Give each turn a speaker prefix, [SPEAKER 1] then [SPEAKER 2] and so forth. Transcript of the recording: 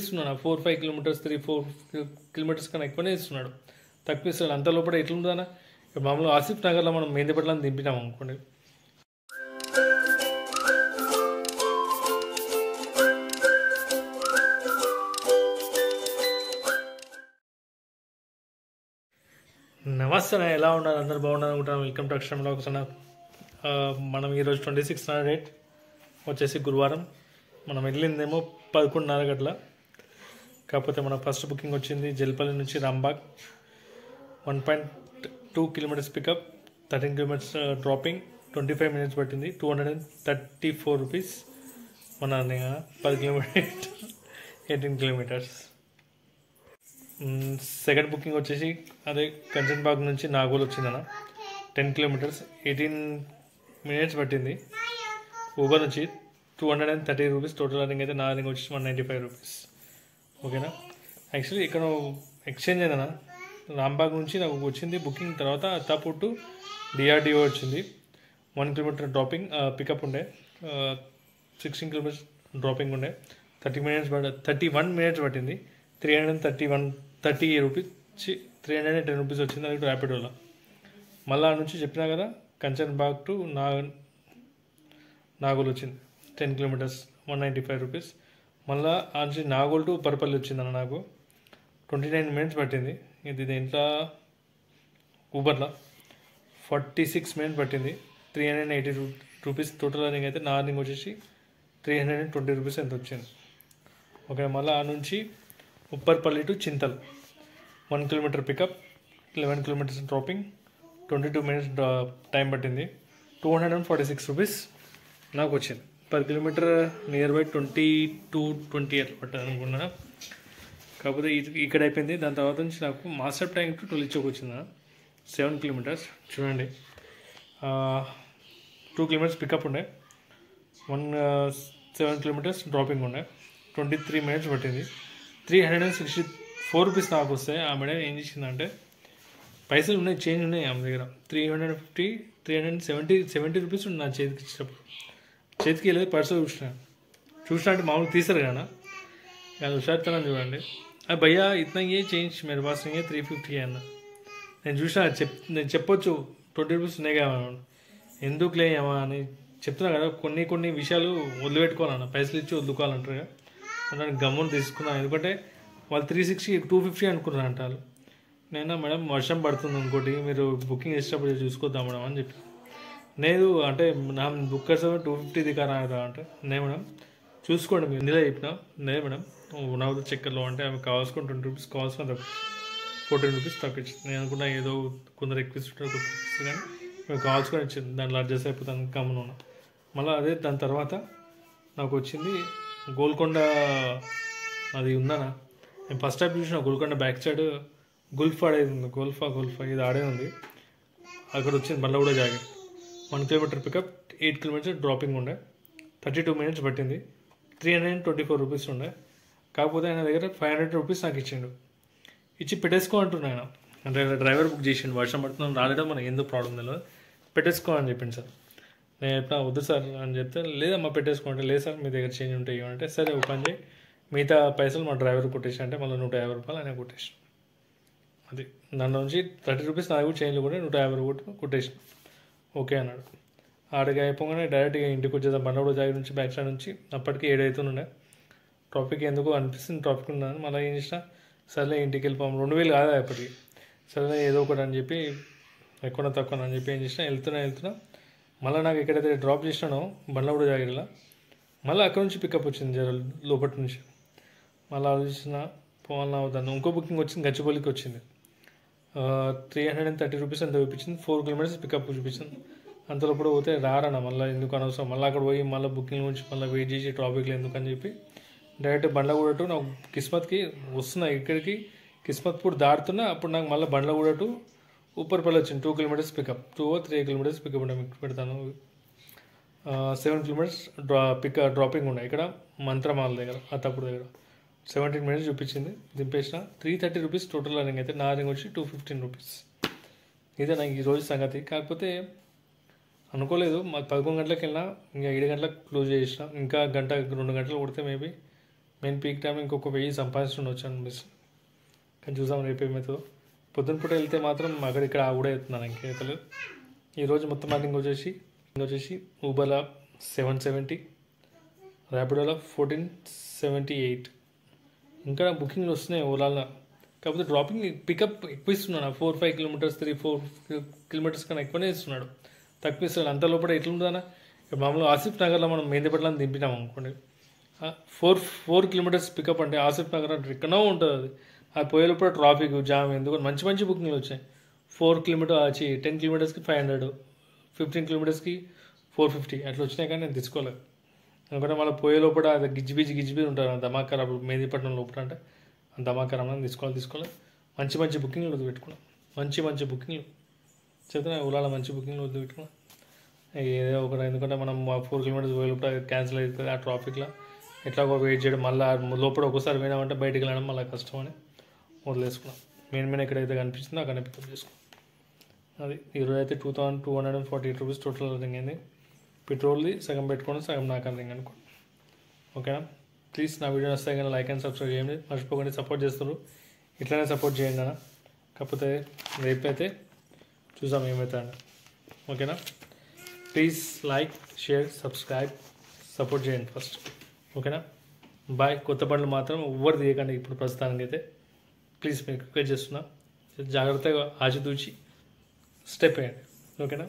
[SPEAKER 1] ఇస్తున్నాడు 4-5 kilometres 3-4 kilometres కన్నా ఎక్కువనే ఇస్తున్నాడు, తక్కువ ఇస్తాడు. అంత లోపల ఎట్లుంటుందన్నా ఇప్పుడు మామూలుగా ఆసిఫ్ నగర్లో మనం మెహందీపట్లని దింపినాం అనుకోండి, నమస్తే, ఎలా ఉన్నారు? అందరు బాగున్నారు అనుకుంటాను. వెల్కమ్ టు అక్షరం ఒకసారి. మనం ఈరోజు 26 డేట్ వచ్చేసి గురువారం. మనం వెళ్ళిందేమో 11:30 గంటల. కాకపోతే మన ఫస్ట్ బుకింగ్ వచ్చింది జల్పల్లి నుంచి Rambagh, 1.2 kilometres pickup, 13 kilometres dropping, 25 minutes పట్టింది, 234 రూపీస్. మన 10 కిలోమీటర్ 18 కిలోమీటర్స్. సెకండ్ బుకింగ్ వచ్చేసి అదే కంచన్బాగ్ నుంచి నాగోల్ వచ్చిందన్న, 10 కిలోమీటర్స్, 18 మినిట్స్ పట్టింది. ఊబర్ నుంచి 230 రూపీస్. టోటల్ అర్నింగ్ అయితే నా అర్నింగ్ వచ్చేసి 195 రూపీస్. ఓకేనా. యాక్చువల్లీ ఇక్కడ ఎక్స్చేంజ్ అయిందన్న, రాంబాగ్ నుంచి నాకు వచ్చింది బుకింగ్. తర్వాత అత్తాపూర్ టు డిఆర్డిఓ వచ్చింది, 1 కిలోమీటర్ డ్రాపింగ్ పికప్ ఉండే, 16 కిలోమీటర్స్ డ్రాపింగ్ ఉండే, 31 మినిట్స్ పట్టింది, 330 రూపీస్ 310 రూపీస్ వచ్చింది. అది ర్యాపిడోలో. మళ్ళీ ఆ నుంచి చెప్పినా కదా కంచన్బాగ్ టు నాగోల్ వచ్చింది, 10 కిలోమీటర్స్ 195 రూపీస్. మళ్ళీ ఆ నుంచి నాగోల్ టు పర్పల్లి వచ్చిందన్న, నాకు 29 మినిట్స్ పట్టింది. ఇది దీంట్లో ఊబర్లో 46 మినిట్స్ పట్టింది, 380 రూపీస్. టోటల్ అర్నింగ్ అయితే నా అర్నింగ్ వచ్చేసి 320 రూపీస్ ఎంత వచ్చింది. ఓకే. మళ్ళీ ఆ నుంచి Upparpalli to Chintal, 1 kilometre pickup, 11 kilometres dropping, 22 minutes time పట్టింది, 246 రూపీస్ నాకు వచ్చింది. పర్ కిలోమీటర్ నియర్ బై 22-20 అట్లా పట్టింది అనుకున్నా. కాకపోతే ఇక్కడ అయిపోయింది. దాని తర్వాత నుంచి నాకు మాస్టర్ ట్యాంక్ టు టొలిచోక్ వచ్చింది, 7 కిలోమీటర్స్. చూడండి, 2 కిలోమీటర్స్ పికప్ ఉండే, 7 కిలోమీటర్స్ డ్రాపింగ్ ఉండే, 23 మినిట్స్ పట్టింది, 364 రూపీస్ నాకు వస్తాయి. ఆ మేడం ఏం చేసిందంటే, పైసలు ఉన్నాయి, చేంజ్ ఉన్నాయి ఆమె దగ్గర, 370 రూపీస్ ఉంది నా చేతికి ఇచ్చినప్పుడు. చేతికి వెళ్ళేది పర్సు చూసినా అంటే మామూలు తీసారు కదా, అది హుషారుతనం చూడండి. అది భయ్యా ఇతనా ఏ చేంజ్ మీరు పాస్ 350 అన్న. నేను చూసినా నేను చెప్పొచ్చు 20 రూపీస్ ఉన్నాయి కదా, ఎందుకు లేమా అని చెప్తున్నా కదా. కొన్ని విషయాలు వదిలిపెట్టుకోవాలన్న, పైసలు ఇచ్చి వదులుకోవాలంటారు కదా, దానికి గమ్మును తీసుకున్నాను. ఎందుకంటే వాళ్ళు 360 250 అనుకున్నారు అంటారు. నేను మేడం వర్షం పడుతుంది ఇంకోటి, మీరు బుకింగ్ చేసేటప్పుడు చూసుకోద్దాం మేడం అని చెప్పి. నేను అంటే నా బుక్ చేసా 250 దిగారా అంటే, నే మేడం చూసుకోండి మీరు ఇందులో చెప్పినా, నే మేడం నవ్వుదు చక్కెరలో అంటే ఆమె కావాల్సుకొని 20 రూపీస్, కావాల్సుకొని 14 రూపీస్ తక్కువ ఇచ్చింది. నేను అనుకున్నా ఏదో కొందరు ఎక్కువ ఇస్తుంటారు, కొందరు ఇస్తుంది, కానీ మేము కావాల్సుకొని ఇచ్చింది. దాంట్లో అడ్జస్ట్ అయిపోతాను గమ్మున ఉన్నా. మళ్ళీ అదే దాని తర్వాత నాకు వచ్చింది గోల్కొండ. అది ఉందనా, నేను ఫస్ట్ టైం చూసిన గోల్కొండ బ్యాక్ సైడ్ గుల్ఫ్ ఆడేది ఉంది, గోల్ఫా ఇది ఆడే ఉంది. అక్కడ వచ్చింది బండ్ల కూడా జాగి, 1 కిలోమీటర్ పికప్, 8 కిలోమీటర్స్ డ్రాపింగ్ ఉండే, 32 మినిట్స్ పట్టింది, 324 రూపీస్ ఉండే. కాకపోతే ఆయన దగ్గర 500 రూపీస్ నాకు ఇచ్చిండు, ఇచ్చి పెట్టేసుకో అంటున్నా ఆయన. అంటే డ్రైవర్ బుక్ చేసిండు, వర్షం పడుతున్నాం రాలేడం మనకి ఎందుకు ప్రాబ్లం తెలియదు, పెట్టేసుకో అని చెప్పింది సార్. నేను ఎట్లా వద్దు సార్ అని చెప్తే, లేదమ్మా పెట్టేసుకోండి. లేదు సార్ మీ దగ్గర చేంజ్ ఉంటాయి ఏమంటే, సరే ఓపెన్ చేయి, మిగతా పైసలు మా డ్రైవర్ కొట్టేసి అంటే మళ్ళీ 150 రూపాయలు ఆయన కొట్టేసి. అది దాని నుంచి 30 రూపీస్ నాకు కూడా చేంజ్లు కూడా 150 కొట్టేసి ఓకే అన్నాడు. ఆడికి అయిపోగానే డైరెక్ట్గా ఇంటికి వచ్చేద్దాం. బండగూడ జాగి నుంచి బ్యాక్ సైడ్ నుంచి అప్పటికి 7 అవుతుండే. ట్రాఫిక్ ఎందుకు అనిపిస్తుంది, ట్రాఫిక్ ఉన్నాను. మళ్ళీ ఏం చేసిన, సర్లే ఇంటికి వెళ్ళిపోయాం. 2000 కాదా అప్పటికి, సర్లే ఏదో ఒకటి అని చెప్పి, ఎక్కువ తక్కువ అని చెప్పి ఏం చేసిన, వెళ్తున్నా. మళ్ళీ నాకు ఎక్కడైతే డ్రాప్ చేసినానో బండ్లగూడ జాగిరిలో, మళ్ళీ అక్కడ నుంచి పికప్ వచ్చింది జర లోపటి నుంచి. మళ్ళీ ఆలోచించిన పోవాలన్నా అవుతాను. ఇంకో బుకింగ్ వచ్చింది, గచ్చిబౌలికి వచ్చింది, 330 రూపీస్ అంత చూపించింది, 4 కిలోమీటర్స్ పికప్ చూపించింది. అంతలోపల పోతే రారన్న, మళ్ళీ ఎందుకు అనవసరం, మళ్ళీ అక్కడ పోయి మళ్ళీ బుకింగ్ నుంచి మళ్ళీ వెయిట్ చేసి ట్రాఫిక్లో ఎందుకని చెప్పి డైరెక్ట్ బండ్లగూడ టు నాకు కిస్మత్కి వస్తున్నా. ఇక్కడికి కిస్మత్పూర్ దాడుతున్నా, అప్పుడు నాకు మళ్ళీ బండ్లగూడ టు ఉప్పర్పల్లి వచ్చింది, 2 kilometres pickup, 2 or 3 kilometres pickup ఉండే మీకు పెడతాను. 7 కిలోమీటర్స్ డ్రాపింగ్ ఉన్నాయి ఇక్కడ మంత్రమాల దగ్గర, అత్తపూర్ దగ్గర 17 మినిట్స్ చూపించింది. దింపేసిన 330 రూపీస్. టోటల్ అర్నింగ్ అయితే నా అర్నింగ్ వచ్చి 215 రూపీస్. ఇదే నాకు ఈరోజు సంగతి. కాకపోతే అనుకోలేదు, మాకు 11 గంటలకు వెళ్ళినా ఇంకా 7 గంటలకు క్లోజ్ చేసిన, ఇంకా 1-2 గంటలు కొడితే మేబీ మెయిన్ పీక్ టైం ఇంకొక 1000 సంపాదిస్తుండొచ్చు అనిపిస్తుంది. కానీ చూసాం రేపు ఏమవుతుందో. పొద్దున పూట వెళ్తే మాత్రం అక్కడిక్కడ కూడా వెళ్తున్నాను ఇంకేతలేదు. ఈరోజు మొత్తం మార్నింగ్ వచ్చేసి ఊబర్లో 770, ర్యాపిడోలో 1478. ఇంకా బుకింగ్లు వస్తున్నాయి ఓలాలో. కాకపోతే డ్రాపింగ్ పికప్ ఎక్కువ ఇస్తున్నాడు. 4-5 కిలోమీటర్స్ 3-4 కిలోమీటర్స్ కన్నా ఎక్కువనే ఇస్తున్నాడు, తక్కువ ఇస్తున్నాడు. అంత లోపల ఎట్లుంటుందన్నా, ఇప్పుడు మామూలుగా ఆసిఫ్ నగర్లో మనం మెహందీపట్నం దింపినాం అనుకోండి, 4 కిలోమీటర్స్ పికప్ అంటే ఆసిఫ్ నగర్ అంటే ఎక్కడో ఉంటుంది. అది పోయే లోపల ట్రాఫిక్ జామ్, ఎందుకంటే మంచి బుకింగ్లు వచ్చాయి. 4 కిలోమీటర్ వచ్చి 10 కిలోమీటర్స్కి 500, 15 కిలోమీటర్స్కి 450 అట్లా వచ్చినాయి. కానీ నేను తీసుకోలేదు, ఎందుకంటే మళ్ళీ పోయే లోపల అది గిజ్జిబిజి ఉంటారు. ధమాకర్ అప్పుడు మెహందీపట్నం లోపల అంటే ధమాకర్ అన్న తీసుకోలేదు. మంచి బుకింగ్లు వదిలిపెట్టుకున్నాం. మంచి బుకింగ్లు చెప్తున్నా, ఓలాలో మంచి బుకింగ్లు వదిలిపెట్టుకున్నాం. ఏదో ఒకటి, ఎందుకంటే మనం 4 కిలోమీటర్స్ పోయే లోపల క్యాన్సిల్ అవుతుంది ఆ ట్రాఫిక్లో. ఎట్లాగో వెయిట్ చేయడం, మళ్ళీ లోపల ఒకసారి పోయినామంటే బయటికి వెళ్ళడం మళ్ళీ కష్టం అని వదిలేసుకున్నాం. మెయిన్ ఎక్కడైతే కనిపిస్తుందో అక్కడ పికప్ చేసుకున్నాం. అది ఈరోజు అయితే 2248 రూపీస్ టోటల్ రింగ్ అయింది. పెట్రోల్ది సగం పెట్టుకోండి, సగం నాకు రింగ్ అనుకోండి. ఓకేనా? ప్లీజ్ నా వీడియో వస్తే కానీ లైక్ అండ్ సబ్స్క్రైబ్ చేయండి, మర్చిపోకండి. సపోర్ట్ చేస్తారు, ఇట్లానే సపోర్ట్ చేయండి అన్న. కాకపోతే రేపైతే చూసాం ఏమవుతుందండి. ఓకేనా? Please like, share, subscribe, support చేయండి ఫస్ట్. ఓకేనా? బాయ్. కొత్త బండ్లు మాత్రం ఎవ్వరు తీయకండి ఇప్పుడు ప్రస్తుతానికైతే. ప్లీజ్ మీకు రిక్వెస్ట్ చేస్తున్నా, జాగ్రత్తగా ఆచితూచి స్టెప్ వేయండి. ఓకేనా?